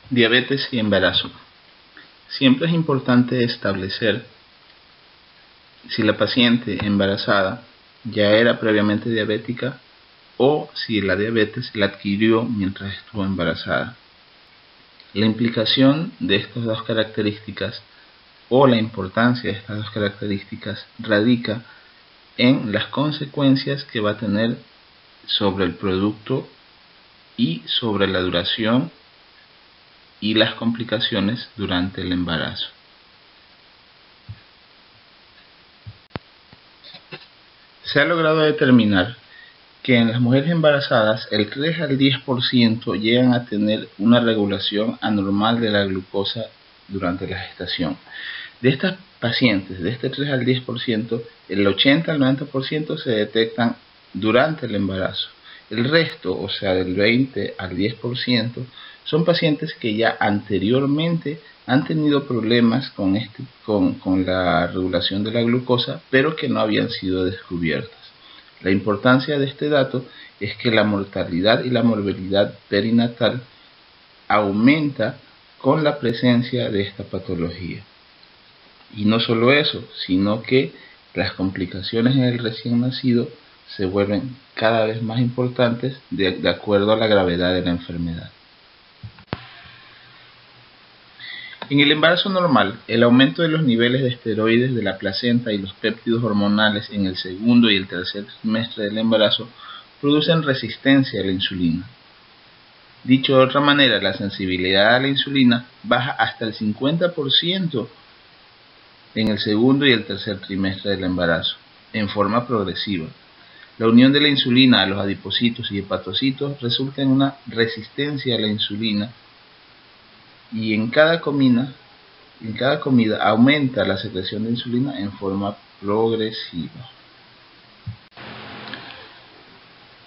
Diabetes y embarazo. Siempre es importante establecer si la paciente embarazada ya era previamente diabética o si la diabetes la adquirió mientras estuvo embarazada. La implicación de estas dos características o la importancia de estas dos características radica en las consecuencias que va a tener sobre el producto y sobre la duración y las complicaciones durante el embarazo. Se ha logrado determinar que en las mujeres embarazadas el 3 al 10% llegan a tener una regulación anormal de la glucosa durante la gestación. De estas pacientes, de este 3 al 10%, el 80 al 90% se detectan durante el embarazo. El resto, o sea, del 20 al 10%, son pacientes que ya anteriormente han tenido problemas con la regulación de la glucosa, pero que no habían sido descubiertas. La importancia de este dato es que la mortalidad y la morbilidad perinatal aumenta con la presencia de esta patología. Y no solo eso, sino que las complicaciones en el recién nacido se vuelven cada vez más importantes de acuerdo a la gravedad de la enfermedad. En el embarazo normal, el aumento de los niveles de esteroides de la placenta y los péptidos hormonales en el segundo y el tercer trimestre del embarazo producen resistencia a la insulina. Dicho de otra manera, la sensibilidad a la insulina baja hasta el 50% en el segundo y el tercer trimestre del embarazo, en forma progresiva. La unión de la insulina a los adipocitos y hepatocitos resulta en una resistencia a la insulina y en cada comida aumenta la secreción de insulina en forma progresiva.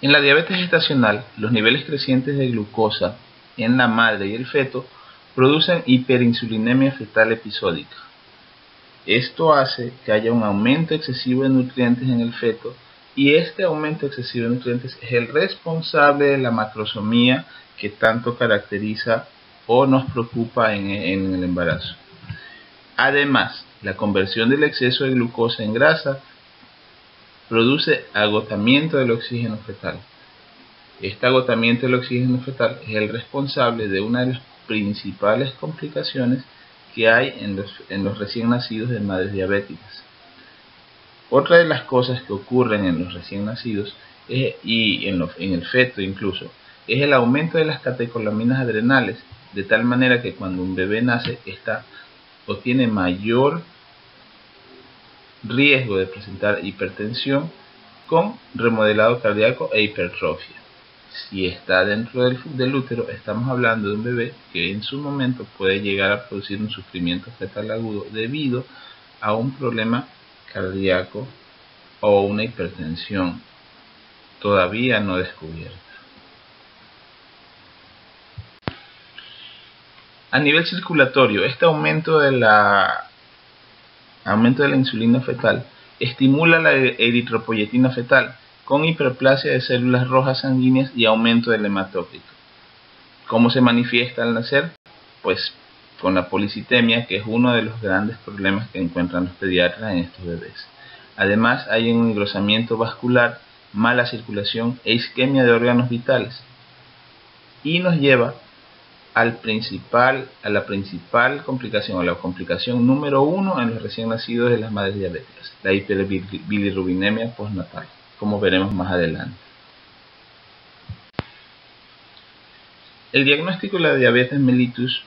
En la diabetes gestacional, los niveles crecientes de glucosa en la madre y el feto producen hiperinsulinemia fetal episódica. Esto hace que haya un aumento excesivo de nutrientes en el feto y este aumento excesivo de nutrientes es el responsable de la macrosomía que tanto caracteriza o nos preocupa en el embarazo. Además, la conversión del exceso de glucosa en grasa produce agotamiento del oxígeno fetal. Este agotamiento del oxígeno fetal es el responsable de una de las principales complicaciones que hay en los recién nacidos de madres diabéticas. Otra de las cosas que ocurren en los recién nacidos y en el feto incluso es el aumento de las catecolaminas adrenales, de tal manera que cuando un bebé nace tiene mayor riesgo de presentar hipertensión con remodelado cardíaco e hipertrofia. Si está dentro del útero, estamos hablando de un bebé que en su momento puede llegar a producir un sufrimiento fetal agudo debido a un problema cardíaco o una hipertensión todavía no descubierta. A nivel circulatorio, este aumento de la insulina fetal estimula la eritropoyetina fetal con hiperplasia de células rojas sanguíneas y aumento del hematócrito. ¿Cómo se manifiesta al nacer? Pues con la policitemia, que es uno de los grandes problemas que encuentran los pediatras en estos bebés. Además, hay un engrosamiento vascular, mala circulación e isquemia de órganos vitales. Y nos lleva a la principal complicación, a la complicación número 1 en los recién nacidos de las madres diabéticas, la hiperbilirubinemia postnatal, como veremos más adelante. El diagnóstico de la diabetes mellitus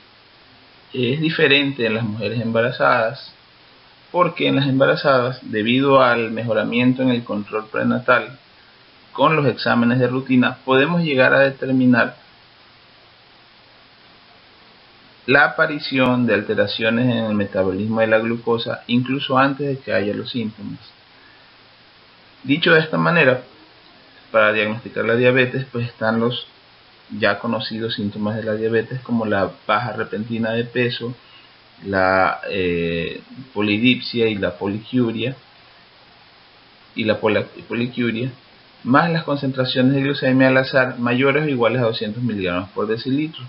es diferente en las mujeres embarazadas, porque en las embarazadas, debido al mejoramiento en el control prenatal, con los exámenes de rutina, podemos llegar a determinar la aparición de alteraciones en el metabolismo de la glucosa incluso antes de que haya los síntomas. Dicho de esta manera, para diagnosticar la diabetes, pues están los ya conocidos síntomas de la diabetes como la baja repentina de peso, la polidipsia y la poliuria, más las concentraciones de glucemia al azar mayores o iguales a 200 miligramos por decilitro.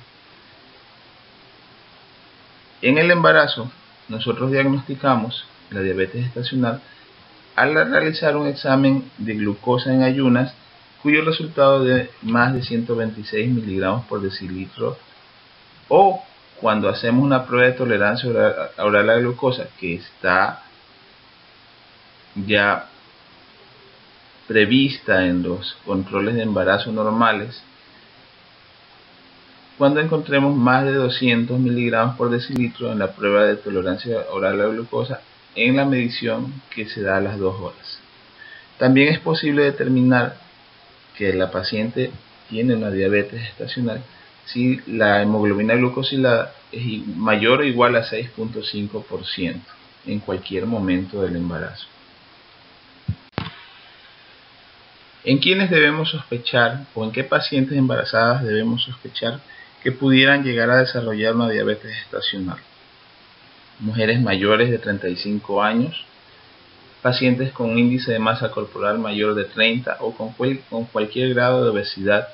En el embarazo, nosotros diagnosticamos la diabetes gestacional al realizar un examen de glucosa en ayunas, cuyo resultado de más de 126 miligramos por decilitro, o cuando hacemos una prueba de tolerancia oral a la glucosa que está ya prevista en los controles de embarazo normales, cuando encontremos más de 200 miligramos por decilitro en la prueba de tolerancia oral a la glucosa en la medición que se da a las 2 horas. También es posible determinar que la paciente tiene una diabetes gestacional si la hemoglobina glucosilada es mayor o igual a 6.5% en cualquier momento del embarazo. ¿En quiénes debemos sospechar o en qué pacientes embarazadas debemos sospechar que pudieran llegar a desarrollar una diabetes gestacional? Mujeres mayores de 35 años, pacientes con un índice de masa corporal mayor de 30 o con cualquier grado de obesidad,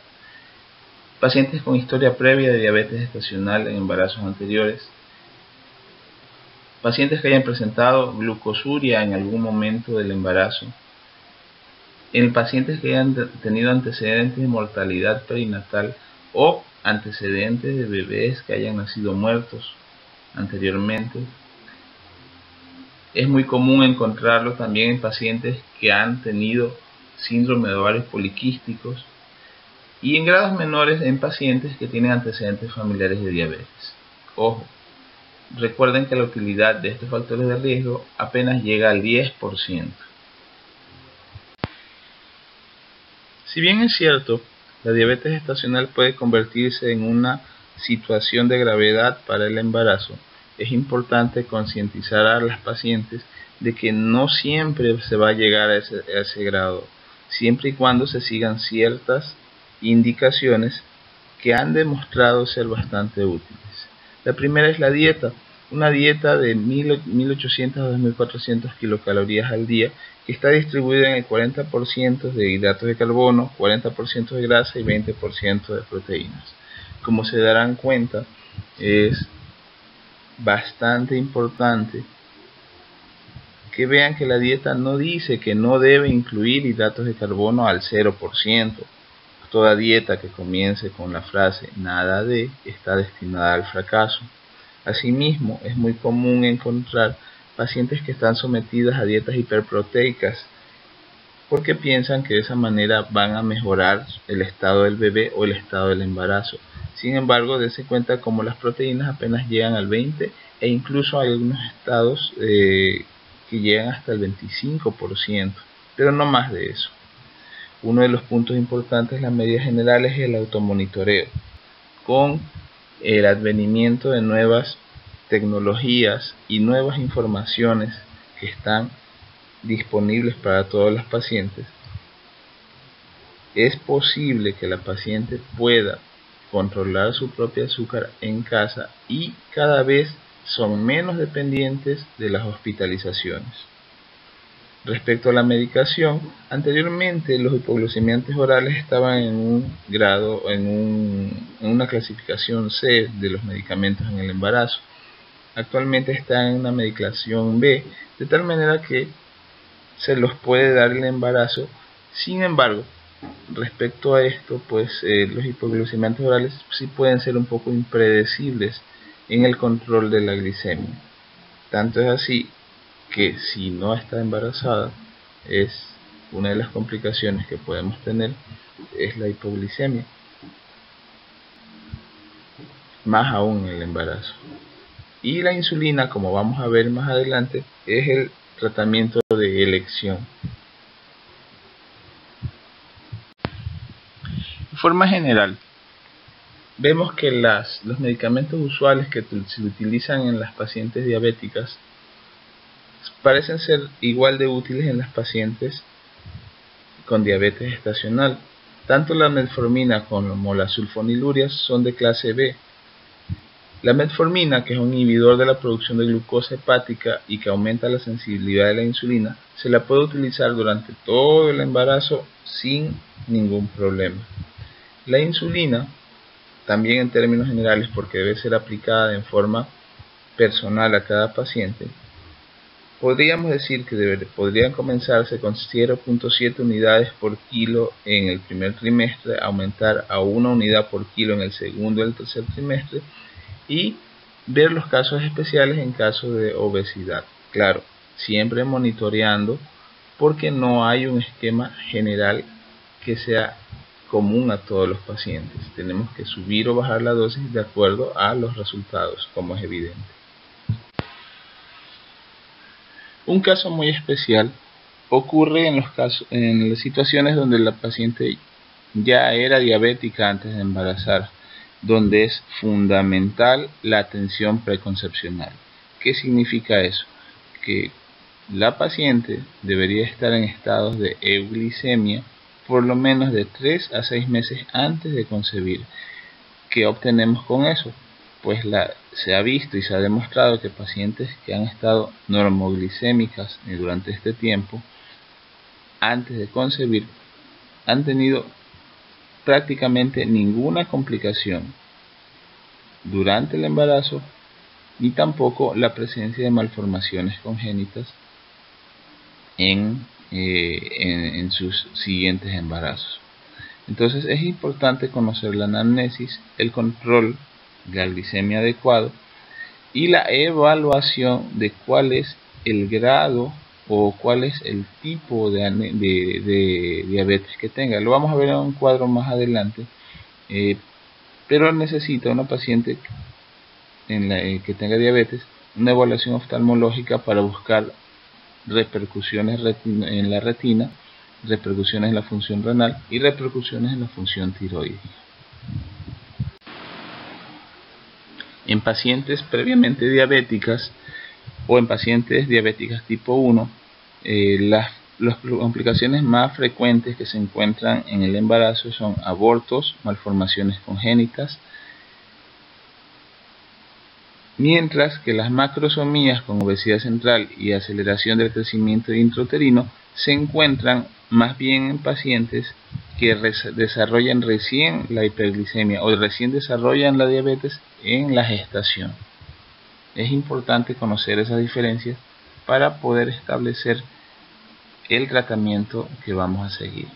pacientes con historia previa de diabetes gestacional en embarazos anteriores, pacientes que hayan presentado glucosuria en algún momento del embarazo, en pacientes que hayan tenido antecedentes de mortalidad perinatal o antecedentes de bebés que hayan nacido muertos anteriormente. Es muy común encontrarlo también en pacientes que han tenido síndrome de ovarios poliquísticos y en grados menores en pacientes que tienen antecedentes familiares de diabetes. Ojo, recuerden que la utilidad de estos factores de riesgo apenas llega al 10%. Si bien es cierto, la diabetes gestacional puede convertirse en una situación de gravedad para el embarazo, es importante concientizar a las pacientes de que no siempre se va a llegar a ese grado, siempre y cuando se sigan ciertas indicaciones que han demostrado ser bastante útiles. La primera es la dieta, una dieta de 1800 a 2400 kilocalorías al día que está distribuida en el 40% de hidratos de carbono, 40% de grasa y 20% de proteínas. Como se darán cuenta, es bastante importante que vean que la dieta no dice que no debe incluir hidratos de carbono al 0%. Toda dieta que comience con la frase nada de está destinada al fracaso. Asimismo, es muy común encontrar pacientes que están sometidas a dietas hiperproteicas porque piensan que de esa manera van a mejorar el estado del bebé o el estado del embarazo. Sin embargo, dense cuenta como las proteínas apenas llegan al 20% e incluso hay algunos estados que llegan hasta el 25%, pero no más de eso. Uno de los puntos importantes en las medidas generales es el automonitoreo. Con el advenimiento de nuevas tecnologías y nuevas informaciones que están disponibles para todos los pacientes, es posible que la paciente pueda controlar su propio azúcar en casa y cada vez son menos dependientes de las hospitalizaciones. Respecto a la medicación, anteriormente los hipoglucemiantes orales estaban en un grado, en una clasificación C de los medicamentos en el embarazo. Actualmente están en una medicación B, de tal manera que se los puede dar el embarazo. Sin embargo, respecto a esto, pues los hipoglucemiantes orales sí pueden ser un poco impredecibles en el control de la glicemia. Tanto es así que si no está embarazada, es una de las complicaciones que podemos tener es la hipoglicemia, más aún en el embarazo. Y la insulina, como vamos a ver más adelante, es el tratamiento de elección. De forma general, vemos que los medicamentos usuales que se utilizan en las pacientes diabéticas parecen ser igual de útiles en las pacientes con diabetes gestacional. Tanto la metformina como la sulfonilurias son de clase B. La metformina, que es un inhibidor de la producción de glucosa hepática y que aumenta la sensibilidad de la insulina, se la puede utilizar durante todo el embarazo sin ningún problema. La insulina, también en términos generales, porque debe ser aplicada en forma personal a cada paciente, podríamos decir que podrían comenzarse con 0.7 unidades por kilo en el primer trimestre, aumentar a 1 unidad por kilo en el segundo y el tercer trimestre, y ver los casos especiales en caso de obesidad. Claro, siempre monitoreando, porque no hay un esquema general que sea común a todos los pacientes. Tenemos que subir o bajar la dosis de acuerdo a los resultados, como es evidente. Un caso muy especial ocurre en las situaciones donde la paciente ya era diabética antes de embarazar, donde es fundamental la atención preconcepcional. ¿Qué significa eso? Que la paciente debería estar en estados de euglicemia por lo menos de 3 a 6 meses antes de concebir. ¿Qué obtenemos con eso? Pues se ha visto y se ha demostrado que pacientes que han estado normoglicémicas durante este tiempo, antes de concebir, han tenido prácticamente ninguna complicación durante el embarazo, ni tampoco la presencia de malformaciones congénitas en sus siguientes embarazos. Entonces es importante conocer la anamnesis, el control de la glicemia adecuado y la evaluación de cuál es el grado o cuál es el tipo de diabetes que tenga. Lo vamos a ver en un cuadro más adelante, pero necesita una paciente que tenga diabetes una evaluación oftalmológica para buscar repercusiones en la retina, repercusiones en la función renal y repercusiones en la función tiroidea. En pacientes previamente diabéticas o en pacientes diabéticas tipo 1, las complicaciones más frecuentes que se encuentran en el embarazo son abortos, malformaciones congénitas, mientras que las macrosomías con obesidad central y aceleración del crecimiento intrauterino se encuentran más bien en pacientes que desarrollan recién la hiperglicemia o recién desarrollan la diabetes en la gestación. Es importante conocer esas diferencias para poder establecer el tratamiento que vamos a seguir.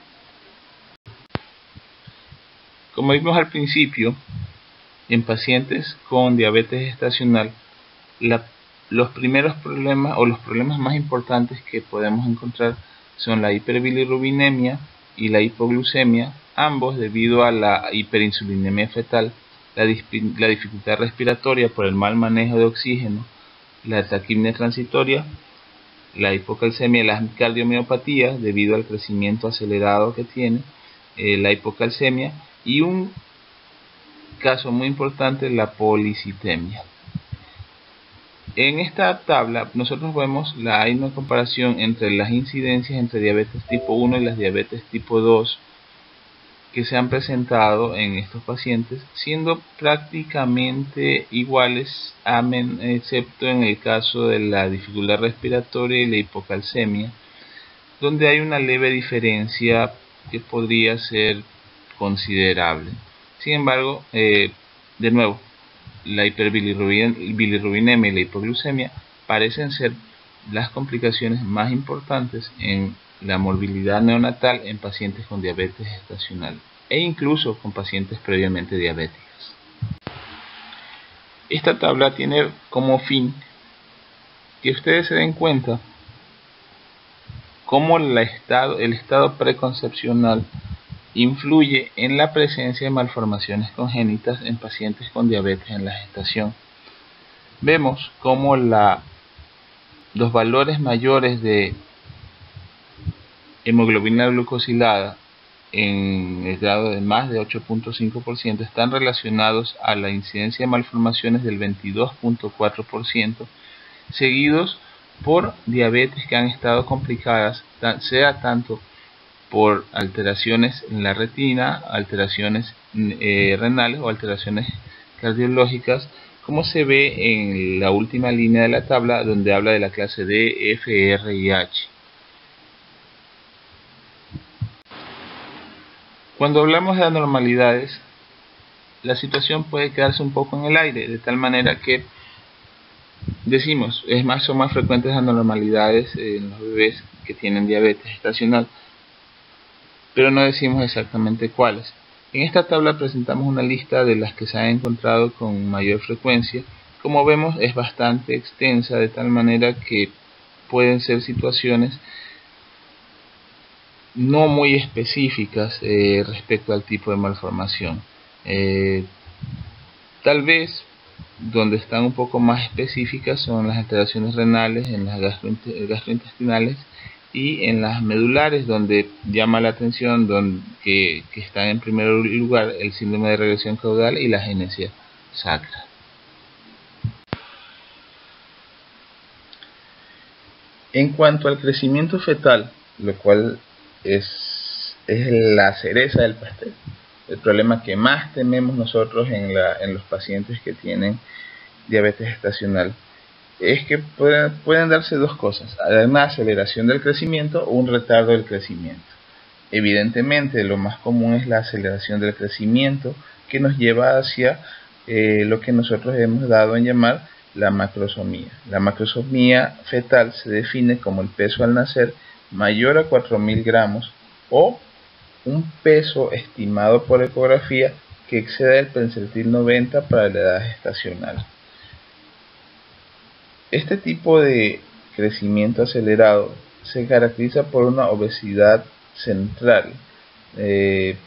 Como vimos al principio, en pacientes con diabetes gestacional, los primeros problemas o los problemas más importantes que podemos encontrar son la hiperbilirrubinemia y la hipoglucemia, ambos debido a la hiperinsulinemia fetal, la dificultad respiratoria por el mal manejo de oxígeno, la taquipnea transitoria, la hipocalcemia y la cardiomiopatía debido al crecimiento acelerado que tiene, la hipocalcemia y un caso muy importante, la policitemia. En esta tabla nosotros vemos hay una comparación entre las incidencias entre diabetes tipo 1 y las diabetes tipo 2 que se han presentado en estos pacientes, siendo prácticamente iguales, excepto en el caso de la dificultad respiratoria y la hipocalcemia, donde hay una leve diferencia que podría ser considerable. Sin embargo, de nuevo, la hiperbilirrubinemia y la hipoglucemia parecen ser las complicaciones más importantes en la morbilidad neonatal en pacientes con diabetes gestacional e incluso con pacientes previamente diabéticas. Esta tabla tiene como fin que ustedes se den cuenta cómo el estado preconcepcional influye en la presencia de malformaciones congénitas en pacientes con diabetes en la gestación. Vemos cómo los valores mayores de hemoglobina glucosilada en el grado de más de 8.5% están relacionados a la incidencia de malformaciones del 22.4%, seguidos por diabetes que han estado complicadas, sea tanto por alteraciones en la retina, alteraciones renales o alteraciones cardiológicas, como se ve en la última línea de la tabla donde habla de la clase D, F, R y H. Cuando hablamos de anormalidades, la situación puede quedarse un poco en el aire, de tal manera que decimos, son más frecuentes las anormalidades en los bebés que tienen diabetes gestacional, pero no decimos exactamente cuáles. En esta tabla presentamos una lista de las que se han encontrado con mayor frecuencia. Como vemos, es bastante extensa, de tal manera que pueden ser situaciones no muy específicas respecto al tipo de malformación. Tal vez donde están un poco más específicas son las alteraciones renales, en las gastrointestinales y en las medulares, donde llama la atención que están en primer lugar el síndrome de regresión caudal y la agenesia sacra. En cuanto al crecimiento fetal, lo cual es la cereza del pastel, el problema que más tememos nosotros en los pacientes que tienen diabetes gestacional, es que pueden darse dos cosas: una aceleración del crecimiento o un retardo del crecimiento. Evidentemente, lo más común es la aceleración del crecimiento, que nos lleva hacia lo que nosotros hemos dado en llamar la macrosomía. La macrosomía fetal se define como el peso al nacer mayor a 4.000 gramos o un peso estimado por ecografía que exceda el percentil 90 para la edad gestacional. Este tipo de crecimiento acelerado se caracteriza por una obesidad central, de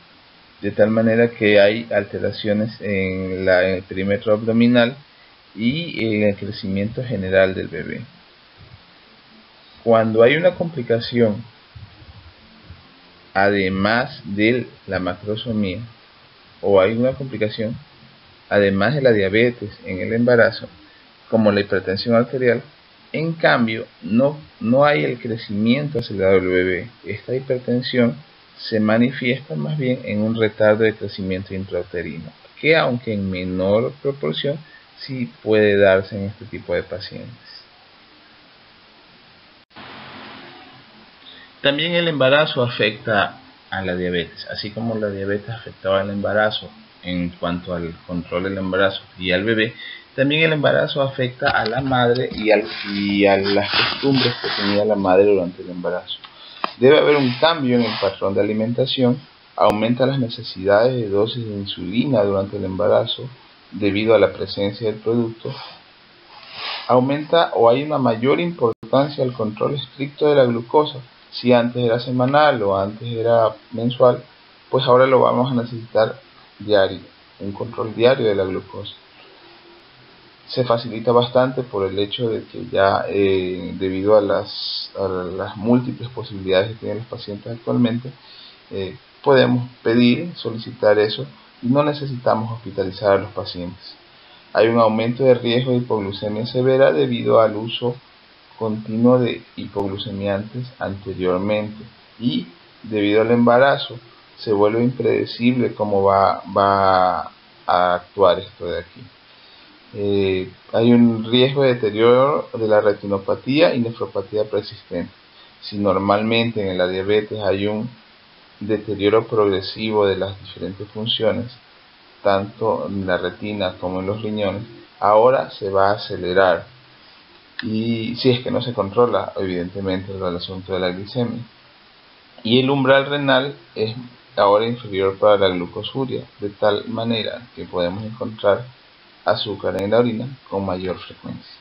tal manera que hay alteraciones en el perímetro abdominal y en el crecimiento general del bebé. Cuando hay una complicación, además de la macrosomía, o hay una complicación además de la diabetes en el embarazo, como la hipertensión arterial, en cambio no hay el crecimiento acelerado del bebé. Esta hipertensión se manifiesta más bien en un retardo de crecimiento intrauterino, que aunque en menor proporción sí puede darse en este tipo de pacientes. También el embarazo afecta a la diabetes, así como la diabetes afectaba al embarazo en cuanto al control del embarazo y al bebé. También el embarazo afecta a la madre y a las costumbres que tenía la madre durante el embarazo. Debe haber un cambio en el patrón de alimentación, aumenta las necesidades de dosis de insulina durante el embarazo debido a la presencia del producto, aumenta o hay una mayor importancia al control estricto de la glucosa. Si antes era semanal o antes era mensual, pues ahora lo vamos a necesitar diario, un control diario de la glucosa. Se facilita bastante por el hecho de que ya debido a las múltiples posibilidades que tienen los pacientes actualmente, podemos solicitar eso y no necesitamos hospitalizar a los pacientes. Hay un aumento de riesgo de hipoglucemia severa debido al uso continuo de hipoglucemiantes anteriormente, y debido al embarazo se vuelve impredecible cómo va a actuar esto de aquí. Hay un riesgo de deterioro de la retinopatía y nefropatía persistente. Si normalmente en la diabetes hay un deterioro progresivo de las diferentes funciones, tanto en la retina como en los riñones, ahora se va a acelerar, y si es que no se controla evidentemente el asunto de la glicemia. Y el umbral renal es ahora inferior para la glucosuria, de tal manera que podemos encontrar azúcar en la orina con mayor frecuencia.